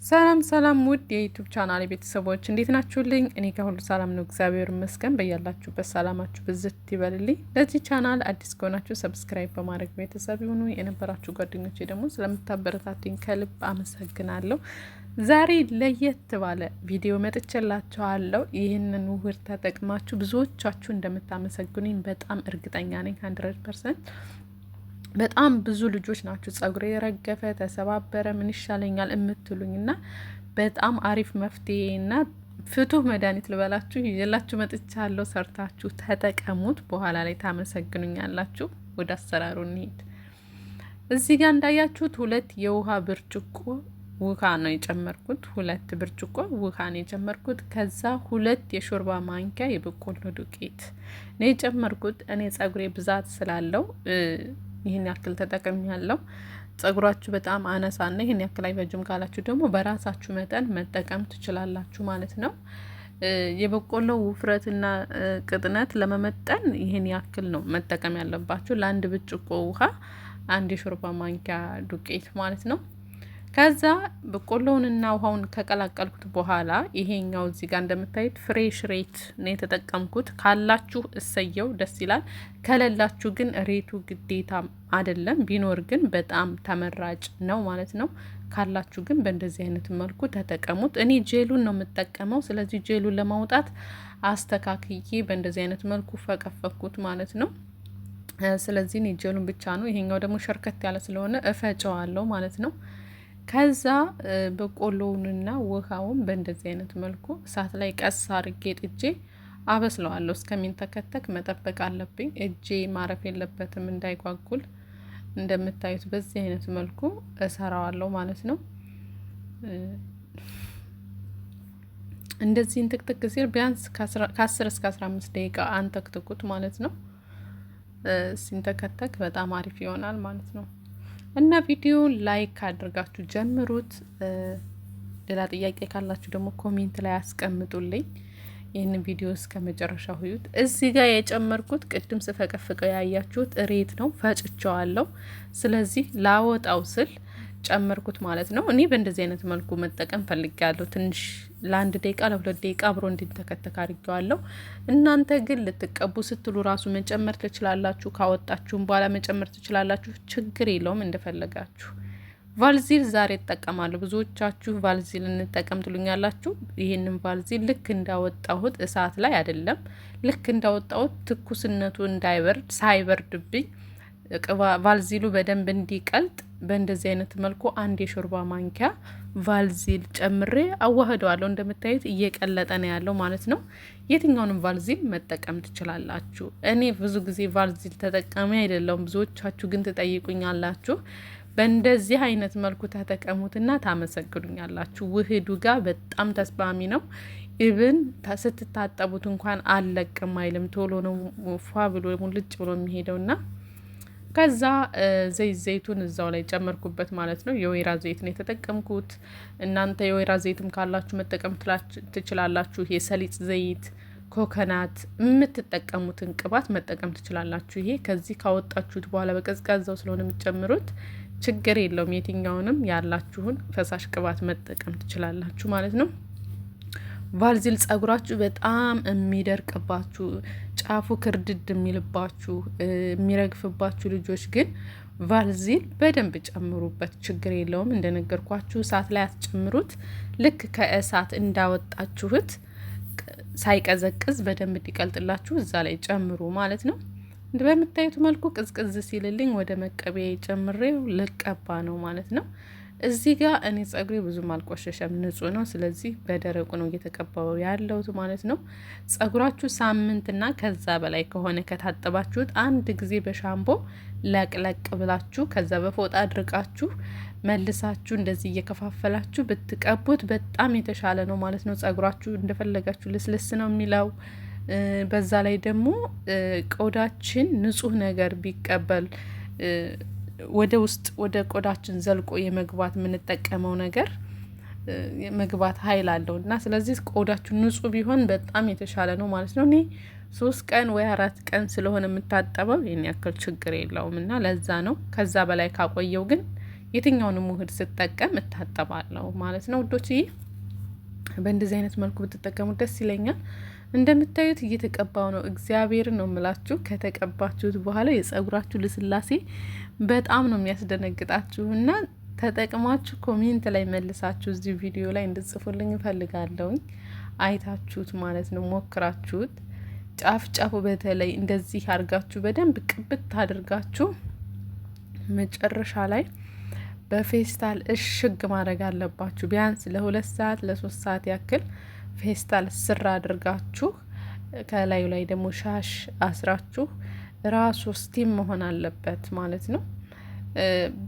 ሰላም ሰላም ውድ የዩቲዩብ ቻናል ቤተሰቦች እንዴት ናችሁልኝ? እኔ ጋር ሁሉ ሰላም ነው፣ እግዚአብሔር ይመስገን። በያላችሁበት ሰላማችሁ ብዝት ይበልልኝ። ለዚህ ቻናል አዲስ ከሆናችሁ ሰብስክራይብ በማድረግ ቤተሰብ ይሁኑ። የነበራችሁ ጓደኞቼ ደግሞ ስለምታበረታቱኝ ከልብ አመሰግናለሁ። ዛሬ ለየት ባለ ቪዲዮ መጥቼላችኋለሁ። ይህንን ውህድ ተጠቅማችሁ ብዙዎቻችሁ እንደምታመሰግኑኝ በጣም እርግጠኛ ነኝ 100%። በጣም ብዙ ልጆች ናችሁ ጸጉሬ የረገፈ ተሰባበረ ምን ይሻለኛል የምትሉኝና በጣም አሪፍ መፍትሄና ፍቱህ መድኃኒት ልበላችሁ ይዤላችሁ መጥቻለሁ። ሰርታችሁ ተጠቀሙት፣ በኋላ ላይ ታመሰግኑኛላችሁ። ወደ አሰራሩ እንሂድ። እዚህ ጋር እንዳያችሁት 2 የውሃ ብርጭቆ ውሃ ነው የጨመርኩት። 2 ብርጭቆ ውሃ ነው የጨመርኩት። ከዛ 2 የሾርባ ማንኪያ የበቆሎ ዱቄት ነው የጨመርኩት። እኔ ጸጉሬ ብዛት ስላለው ይህን ያክል ተጠቅም ያለው። ጸጉራችሁ በጣም አነሳና ይህን ያክል አይበጅም ካላችሁ ደግሞ በራሳችሁ መጠን መጠቀም ትችላላችሁ ማለት ነው። የበቆሎ ውፍረትና ቅጥነት ለመመጠን ይህን ያክል ነው መጠቀም ያለባችሁ። ለአንድ ብርጭቆ ውሃ 1 የሾርባ ማንኪያ ዱቄት ማለት ነው። ከዛ በቆሎውንና ውሃውን ከቀላቀልኩት በኋላ ይሄኛው እዚህ ጋር እንደምታዩት ፍሬሽ ሬት ነው የተጠቀምኩት። ካላችሁ እሰየው ደስ ይላል። ከሌላችሁ ግን ሬቱ ግዴታ አይደለም፣ ቢኖር ግን በጣም ተመራጭ ነው ማለት ነው። ካላችሁ ግን በእንደዚህ አይነት መልኩ ተጠቀሙት። እኔ ጄሉን ነው የምጠቀመው። ስለዚህ ጄሉን ለማውጣት አስተካክዬ በእንደዚህ አይነት መልኩ ፈቀፈኩት ማለት ነው። ስለዚህ እኔ ጄሉን ብቻ ነው። ይሄኛው ደግሞ ሸርከት ያለ ስለሆነ እፈጨዋለሁ ማለት ነው። ከዛ በቆሎውንና ውሃውን በእንደዚህ አይነት መልኩ እሳት ላይ ቀስ አርጌ ጥጄ አበስለዋለሁ። እስከሚንተከተክ መጠበቅ አለብኝ። እጄ ማረፍ የለበትም እንዳይጓጉል። እንደምታዩት በዚህ አይነት መልኩ እሰራዋለሁ ማለት ነው። እንደዚህ እንትክትክ ሲል ቢያንስ ከ10 እስከ 15 ደቂቃ አንተክትኩት ማለት ነው። ሲንተከተክ በጣም አሪፍ ይሆናል ማለት ነው። እና ቪዲዮውን ላይክ አድርጋችሁ ጀምሩት። ሌላ ጥያቄ ካላችሁ ደግሞ ኮሜንት ላይ አስቀምጡልኝ። ይህንን ቪዲዮ እስከ መጨረሻው ሁዩት። እዚህ ጋር የጨመርኩት ቅድም ስፈቀፍቀው ያያችሁት እሬት ነው፣ ፈጭቸዋለሁ። ስለዚህ ላወጣው ስል ጨመርኩት ማለት ነው። እኔ በእንደዚህ አይነት መልኩ መጠቀም ፈልጋለሁ። ትንሽ ለ1 ደቂቃ ለ2 ደቂቃ አብሮ እንዲተከተክ አድርጌዋለሁ። እናንተ ግን ልትቀቡ ስትሉ ራሱ መጨመር ትችላላችሁ። ካወጣችሁም በኋላ መጨመር ትችላላችሁ። ችግር የለውም፣ እንደፈለጋችሁ። ቫልዚል ዛሬ እጠቀማለሁ። ብዙዎቻችሁ ቫልዚል እንጠቀም ትሉኛላችሁ። ይህንን ቫልዚል ልክ እንዳወጣሁት እሳት ላይ አይደለም፣ ልክ እንዳወጣሁት ትኩስነቱ እንዳይበርድ ሳይበርድብኝ ቫልዚሉ በደንብ እንዲቀልጥ በእንደዚህ አይነት መልኩ 1 የሾርባ ማንኪያ ቫልዚል ጨምሬ አዋህደዋለሁ። እንደምታዩት እየቀለጠ ነው ያለው ማለት ነው። የትኛውንም ቫልዚል መጠቀም ትችላላችሁ። እኔ ብዙ ጊዜ ቫልዚል ተጠቃሚ አይደለሁም። ብዙዎቻችሁ ግን ትጠይቁኛላችሁ። በእንደዚህ አይነት መልኩ ተጠቀሙትና ታመሰግኑኛላችሁ። ውህዱ ጋር በጣም ተስማሚ ነው። ኢቭን ስትታጠቡት እንኳን አለቅም አይልም። ቶሎ ነው ፏ ብሎ ሙልጭ ብሎ የሚሄደውና ከዛ ዘይቱን እዛው ላይ ጨመርኩበት ማለት ነው። የወይራ ዘይት ነው የተጠቀምኩት። እናንተ የወይራ ዘይትም ካላችሁ መጠቀም ትችላላችሁ። የሰሊጥ ዘይት፣ ኮኮናት የምትጠቀሙትን ቅባት መጠቀም ትችላላችሁ። ይሄ ከዚህ ካወጣችሁት በኋላ በቀዝቃዛው ስለሆነ የሚጨምሩት ችግር የለውም። የትኛውንም ያላችሁን ፈሳሽ ቅባት መጠቀም ትችላላችሁ ማለት ነው። ቫልዚል ጸጉራችሁ በጣም የሚደርቅባችሁ ጫፉ ክርድድ የሚልባችሁ የሚረግፍባችሁ ልጆች ግን ቫልዚል በደንብ ጨምሩበት፣ ችግር የለውም። እንደነገርኳችሁ እሳት ላይ አትጨምሩት። ልክ ከእሳት እንዳወጣችሁት ሳይቀዘቅዝ በደንብ እንዲቀልጥላችሁ እዛ ላይ ጨምሩ ማለት ነው። በምታዩት መልኩ ቅዝቅዝ ሲልልኝ ወደ መቀቢያ ጨምሬው ልቀባ ነው ማለት ነው። እዚህ ጋር እኔ ጸጉሬ ብዙም አልቆሸሸም፣ ንጹህ ነው። ስለዚህ በደረቁ ነው እየተቀባው ያለውት ማለት ነው። ጸጉራችሁ ሳምንትና ከዛ በላይ ከሆነ ከታጠባችሁት 1 ጊዜ በሻምፖ ለቅለቅ ብላችሁ ከዛ በፎጣ አድርቃችሁ መልሳችሁ እንደዚህ እየከፋፈላችሁ ብትቀቡት በጣም የተሻለ ነው ማለት ነው። ጸጉራችሁ እንደፈለጋችሁ ልስልስ ነው የሚለው። በዛ ላይ ደግሞ ቆዳችን ንጹህ ነገር ቢቀበል ወደ ውስጥ ወደ ቆዳችን ዘልቆ የመግባት የምንጠቀመው ነገር መግባት ኃይል አለው እና ስለዚህ ቆዳችሁ ንጹህ ቢሆን በጣም የተሻለ ነው ማለት ነው። እኔ 3 ቀን ወይ 4 ቀን ስለሆነ የምታጠበው ይሄን ያክል ችግር የለውም እና ለዛ ነው። ከዛ በላይ ካቆየው ግን የትኛውንም ውህድ ስጠቀም እታጠባለሁ ማለት ነው ውዶችዬ። በእንደዚህ አይነት መልኩ ብትጠቀሙ ደስ ይለኛል። እንደምታዩት እየተቀባው ነው። እግዚአብሔርን ነው የምላችሁ። ከተቀባችሁት በኋላ የጸጉራችሁ ልስላሴ በጣም ነው የሚያስደነግጣችሁ እና ተጠቅማችሁ ኮሜንት ላይ መልሳችሁ እዚህ ቪዲዮ ላይ እንድጽፉልኝ እፈልጋለሁኝ። አይታችሁት ማለት ነው፣ ሞክራችሁት ጫፍ ጫፉ በተለይ እንደዚህ አድርጋችሁ በደንብ ቅብት አድርጋችሁ መጨረሻ ላይ በፌስታል እሽግ ማድረግ አለባችሁ። ቢያንስ ለ2 ሰዓት ለ3 ሰዓት ያክል ፌስታል ስራ አድርጋችሁ ከላዩ ላይ ደግሞ ሻሽ አስራችሁ ራሱ ስቲም መሆን አለበት ማለት ነው።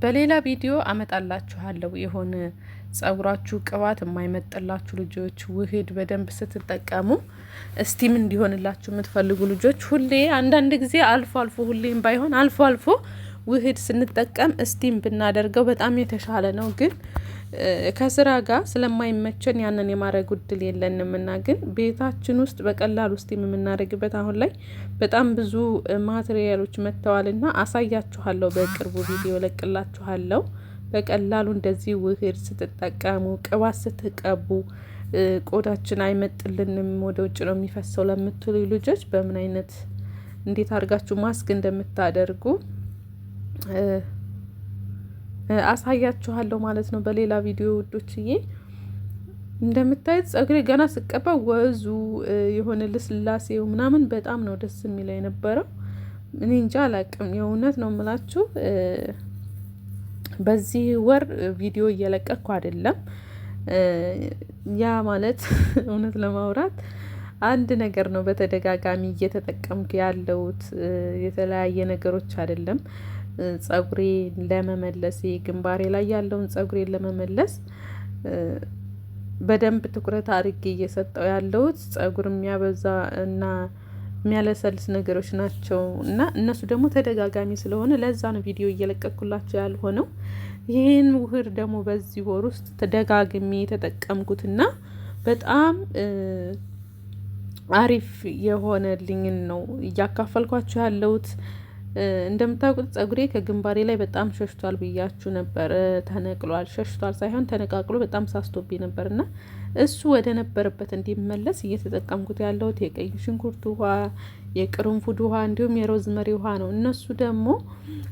በሌላ ቪዲዮ አመጣላችኋለሁ የሆነ ጸጉራችሁ ቅባት የማይመጥላችሁ ልጆች ውህድ በደንብ ስትጠቀሙ ስቲም እንዲሆንላችሁ የምትፈልጉ ልጆች ሁሌ አንዳንድ ጊዜ አልፎ አልፎ ሁሌም ባይሆን አልፎ አልፎ ውህድ ስንጠቀም ስቲም ብናደርገው በጣም የተሻለ ነው። ግን ከስራ ጋር ስለማይመቸን ያንን የማድረግ እድል የለንም እና ግን ቤታችን ውስጥ በቀላሉ ስቲም የምናደርግበት አሁን ላይ በጣም ብዙ ማቴሪያሎች መጥተዋልና አሳያችኋለሁ። በቅርቡ ቪዲዮ ለቅላችኋለሁ። በቀላሉ እንደዚህ ውህድ ስትጠቀሙ ቅባት ስትቀቡ ቆዳችን አይመጥልንም ወደ ውጭ ነው የሚፈሰው ለምትሉ ልጆች በምን አይነት እንዴት አድርጋችሁ ማስክ እንደምታደርጉ አሳያችኋለሁ ማለት ነው በሌላ ቪዲዮ ውዶችዬ። እንደምታዩት ጸጉሬ ገና ስቀባ ወዙ የሆነ ልስላሴው ምናምን በጣም ነው ደስ የሚለው የነበረው። እኔ እንጃ አላቅም፣ የእውነት ነው የምላችሁ። በዚህ ወር ቪዲዮ እየለቀኩ አይደለም። ያ ማለት እውነት ለማውራት አንድ ነገር ነው በተደጋጋሚ እየተጠቀምኩ ያለሁት፣ የተለያየ ነገሮች አይደለም። ጸጉሬ ለመመለስ ግንባሬ ላይ ያለውን ጸጉሬን ለመመለስ በደንብ ትኩረት አድርጌ እየሰጠው ያለሁት ጸጉር የሚያበዛ እና የሚያለሰልስ ነገሮች ናቸው እና እነሱ ደግሞ ተደጋጋሚ ስለሆነ ለዛ ነው ቪዲዮ እየለቀኩላቸው ያልሆነው። ይህን ውህድ ደግሞ በዚህ ወር ውስጥ ተደጋግሜ የተጠቀምኩትና በጣም አሪፍ የሆነልኝን ነው እያካፈልኳቸው ያለሁት። እንደምታውቁት ጸጉሬ ከግንባሬ ላይ በጣም ሸሽቷል ብያችሁ ነበር። ተነቅሏል፣ ሸሽቷል ሳይሆን ተነቃቅሎ በጣም ሳስቶብኝ ነበርና እሱ ወደ ነበረበት እንዲመለስ እየተጠቀምኩት ያለሁት የቀይ ሽንኩርት ውሃ፣ የቅርንፉድ ውሃ እንዲሁም የሮዝመሪ ውሃ ነው። እነሱ ደግሞ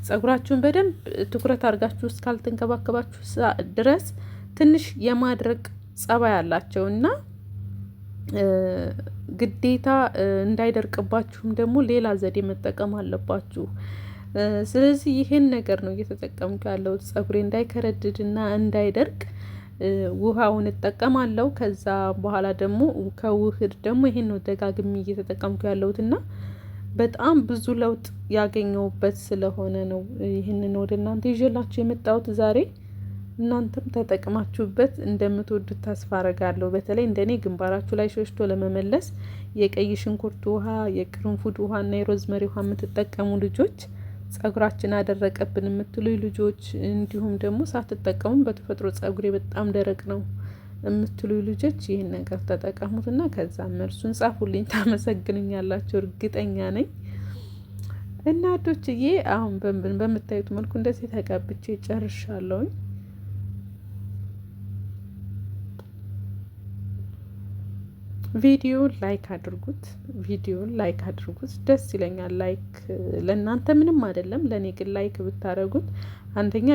ጸጉራችሁን በደንብ ትኩረት አድርጋችሁ እስካልተንከባከባችሁ ድረስ ትንሽ የማድረቅ ጸባይ አላቸው እና ግዴታ እንዳይደርቅባችሁም ደግሞ ሌላ ዘዴ መጠቀም አለባችሁ። ስለዚህ ይሄን ነገር ነው እየተጠቀምኩ ያለሁት ጸጉሬ እንዳይከረድድና እንዳይደርቅ ውሃውን እጠቀማለሁ። ከዛ በኋላ ደግሞ ከውህድ ደግሞ ይሄን ነው ደጋግሜ እየተጠቀምኩ ያለሁትና በጣም ብዙ ለውጥ ያገኘሁበት ስለሆነ ነው ይህንን ወደ እናንተ ይዤላችሁ የመጣሁት ዛሬ። እናንተም ተጠቅማችሁበት እንደምትወዱት ተስፋ አረጋለሁ። በተለይ እንደኔ ግንባራችሁ ላይ ሸሽቶ ለመመለስ የቀይ ሽንኩርት ውሃ፣ የቅርንፉድ ውሃ እና የሮዝመሪ ውሃ የምትጠቀሙ ልጆች፣ ጸጉራችን አደረቀብን የምትሉ ልጆች፣ እንዲሁም ደግሞ ሳትጠቀሙ በተፈጥሮ ጸጉሬ በጣም ደረቅ ነው የምትሉ ልጆች ይህን ነገር ተጠቀሙትና ከዛ መልሱን ጻፉልኝ። ታመሰግኑኛላችሁ እርግጠኛ ነኝ። እና አዶችዬ አሁን በምታዩት መልኩ እንደዚህ ተቀብቼ ጨርሻለሁኝ። ቪዲዮ ላይክ አድርጉት፣ ደስ ይለኛል። ላይክ ለእናንተ ምንም አይደለም፣ ለእኔ ግን ላይክ ብታደርጉት አንደኛ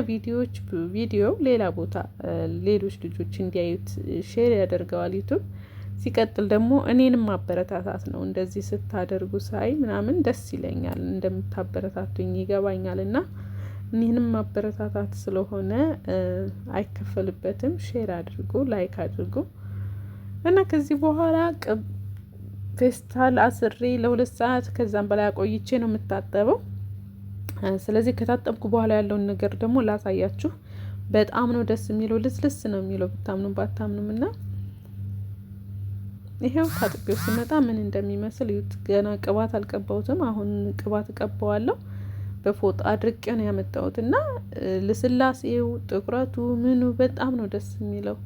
ቪዲዮ ሌላ ቦታ ሌሎች ልጆች እንዲያዩት ሼር ያደርገዋል ዩቱብ። ሲቀጥል ደግሞ እኔንም ማበረታታት ነው። እንደዚህ ስታደርጉ ሳይ ምናምን ደስ ይለኛል፣ እንደምታበረታቱኝ ይገባኛል። እና እኔንም ማበረታታት ስለሆነ አይከፈልበትም። ሼር አድርጉ፣ ላይክ አድርጉ። እና ከዚህ በኋላ ፌስታል አስሬ ለ2 ሰዓት ከዛም በላይ አቆይቼ ነው የምታጠበው። ስለዚህ ከታጠብኩ በኋላ ያለውን ነገር ደግሞ ላሳያችሁ። በጣም ነው ደስ የሚለው፣ ልስልስ ነው የሚለው ብታምኑ ባታምኑም። እና ይሄው ታጥቤው ሲመጣ ምን እንደሚመስል ይሁት። ገና ቅባት አልቀባሁትም። አሁን ቅባት እቀባዋለሁ። በፎጣ አድርቄ ነው ያመጣሁት እና ልስላሴው፣ ጥቁረቱ፣ ምኑ በጣም ነው ደስ የሚለው።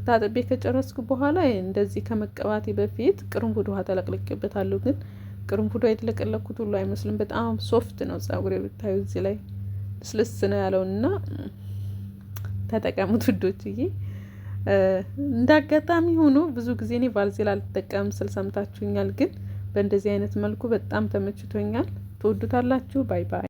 ታጥቤ ከጨረስኩ በኋላ እንደዚህ ከመቀባቴ በፊት ቅርንፉድ ውሃ ተለቅልቄበታለሁ። ግን ቅርንፉዱ የተለቀለኩት ሁሉ አይመስልም። በጣም ሶፍት ነው ጸጉሬ ብታዩ፣ እዚህ ላይ ልስልስ ነው ያለውና ተጠቀሙት ውዶችዬ። እንደ አጋጣሚ ሆኖ ብዙ ጊዜ እኔ ቫዝሊን አልጠቀምም ስል ሰምታችሁኛል፣ ግን በእንደዚህ አይነት መልኩ በጣም ተመችቶኛል። ትወዱታላችሁ። ባይ ባይ።